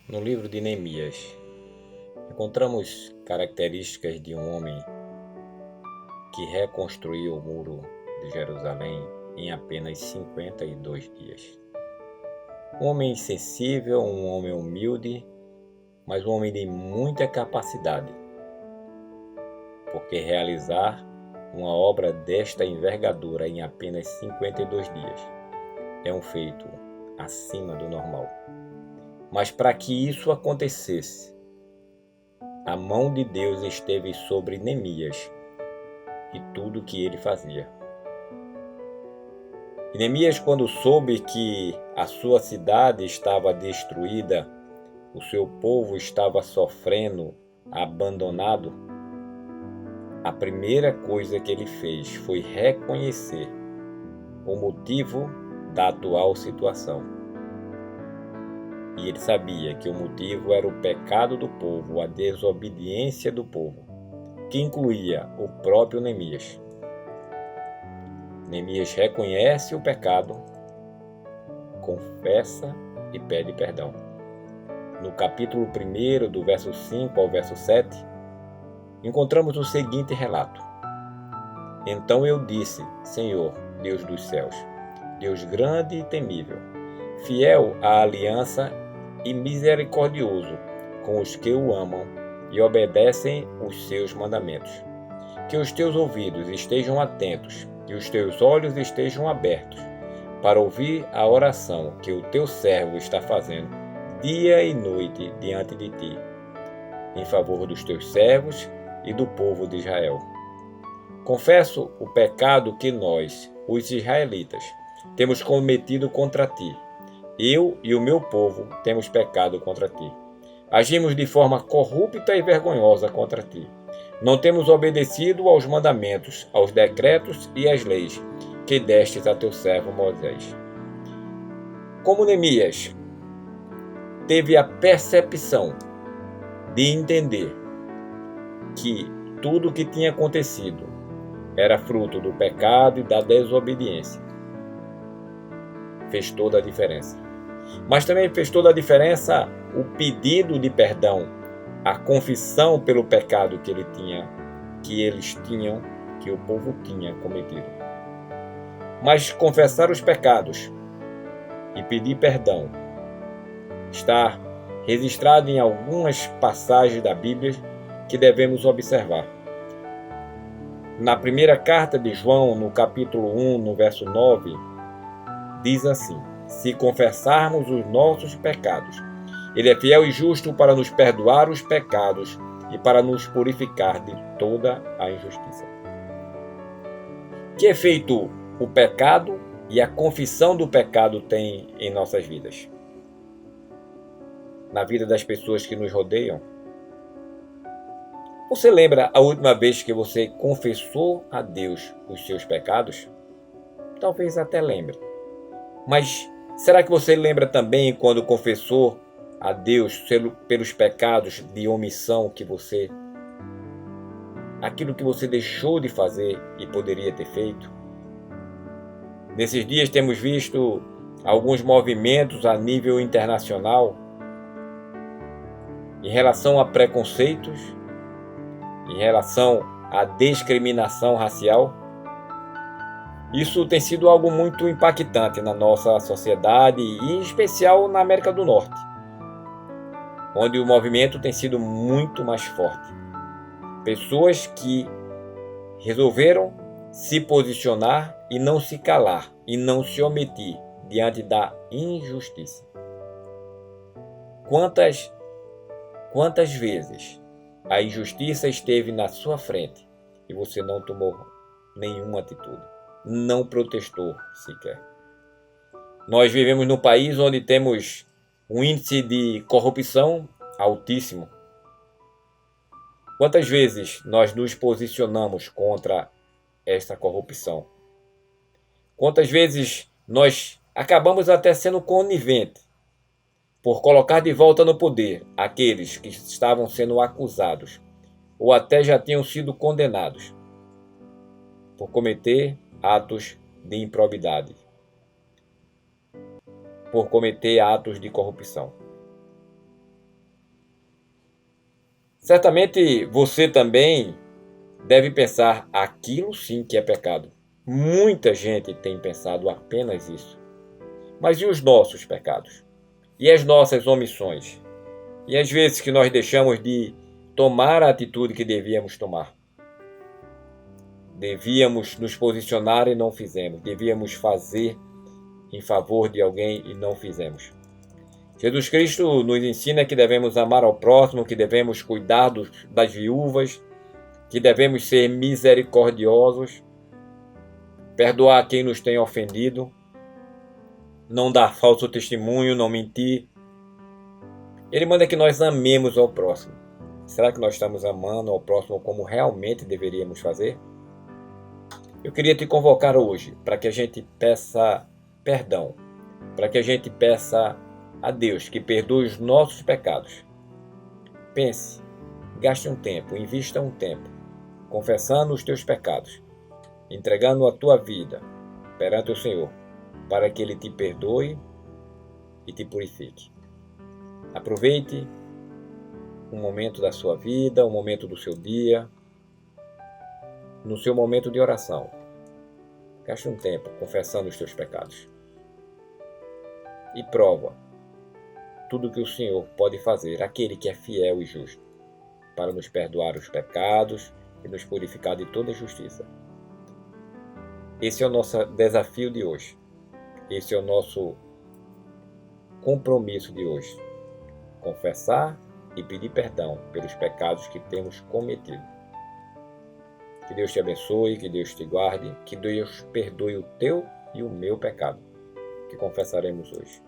No livro de Neemias, encontramos características de um homem que reconstruiu o muro de Jerusalém em apenas 52 dias. Um homem sensível, um homem humilde, mas um homem de muita capacidade, porque realizar uma obra desta envergadura em apenas 52 dias é um feito acima do normal. Mas para que isso acontecesse, a mão de Deus esteve sobre Neemias e tudo que ele fazia. E Neemias, quando soube que a sua cidade estava destruída, o seu povo estava sofrendo, abandonado, a primeira coisa que ele fez foi reconhecer o motivo da atual situação. E ele sabia que o motivo era o pecado do povo, a desobediência do povo, que incluía o próprio Neemias. Neemias reconhece o pecado, confessa e pede perdão. No capítulo 1, do verso 5 ao verso 7, encontramos o seguinte relato. Então eu disse, Senhor, Deus dos céus, Deus grande e temível, fiel à aliança e misericordioso com os que o amam e obedecem os seus mandamentos. Que os teus ouvidos estejam atentos e os teus olhos estejam abertos para ouvir a oração que o teu servo está fazendo dia e noite diante de ti, em favor dos teus servos e do povo de Israel. Confesso o pecado que nós, os israelitas, temos cometido contra ti. Eu e o meu povo temos pecado contra ti. Agimos de forma corrupta e vergonhosa contra ti. Não temos obedecido aos mandamentos, aos decretos e às leis que destes a teu servo Moisés. Como Neemias teve a percepção de entender que tudo o que tinha acontecido era fruto do pecado e da desobediência, fez toda a diferença. Mas também fez toda a diferença o pedido de perdão, a confissão pelo pecado que eles tinham, que o povo tinha cometido. Mas confessar os pecados e pedir perdão está registrado em algumas passagens da Bíblia que devemos observar. Na primeira carta de João, no capítulo 1, no verso 9, diz assim: se confessarmos os nossos pecados, Ele é fiel e justo para nos perdoar os pecados e para nos purificar de toda a injustiça. Que efeito o pecado e a confissão do pecado têm em nossas vidas? Na vida das pessoas que nos rodeiam? Você lembra a última vez que você confessou a Deus os seus pecados? Talvez até lembre. Mas será que você lembra também quando confessou a Deus pelos pecados de omissão aquilo que você deixou de fazer e poderia ter feito? Nesses dias temos visto alguns movimentos a nível internacional em relação a preconceitos, em relação à discriminação racial. Isso tem sido algo muito impactante na nossa sociedade e em especial na América do Norte, onde o movimento tem sido muito mais forte. Pessoas que resolveram se posicionar e não se calar e não se omitir diante da injustiça. Quantas vezes a injustiça esteve na sua frente e você não tomou nenhuma atitude? Não protestou sequer. Nós vivemos num país onde temos um índice de corrupção altíssimo. Quantas vezes nós nos posicionamos contra esta corrupção? Quantas vezes nós acabamos até sendo coniventes por colocar de volta no poder aqueles que estavam sendo acusados ou até já tinham sido condenados por cometer atos de improbidade, por cometer atos de corrupção. Certamente você também deve pensar: aquilo sim que é pecado. Muita gente tem pensado apenas isso. Mas e os nossos pecados? E as nossas omissões? E as vezes que nós deixamos de tomar a atitude que devíamos tomar? Devíamos nos posicionar e não fizemos. Devíamos fazer em favor de alguém e não fizemos. Jesus Cristo nos ensina que devemos amar ao próximo, que devemos cuidar das viúvas, que devemos ser misericordiosos, perdoar quem nos tem ofendido, não dar falso testemunho, não mentir. Ele manda que nós amemos ao próximo. Será que nós estamos amando ao próximo como realmente deveríamos fazer? Eu queria te convocar hoje para que a gente peça perdão, para que a gente peça a Deus que perdoe os nossos pecados. Pense, gaste um tempo, invista um tempo, confessando os teus pecados, entregando a tua vida perante o Senhor, para que Ele te perdoe e te purifique. Aproveite um momento da sua vida, um momento do seu dia, no seu momento de oração. Gaste um tempo confessando os teus pecados. E prova tudo que o Senhor pode fazer, aquele que é fiel e justo, para nos perdoar os pecados e nos purificar de toda injustiça. Esse é o nosso desafio de hoje. Esse é o nosso compromisso de hoje. Confessar e pedir perdão pelos pecados que temos cometido. Que Deus te abençoe, que Deus te guarde, que Deus perdoe o teu e o meu pecado, que confessaremos hoje.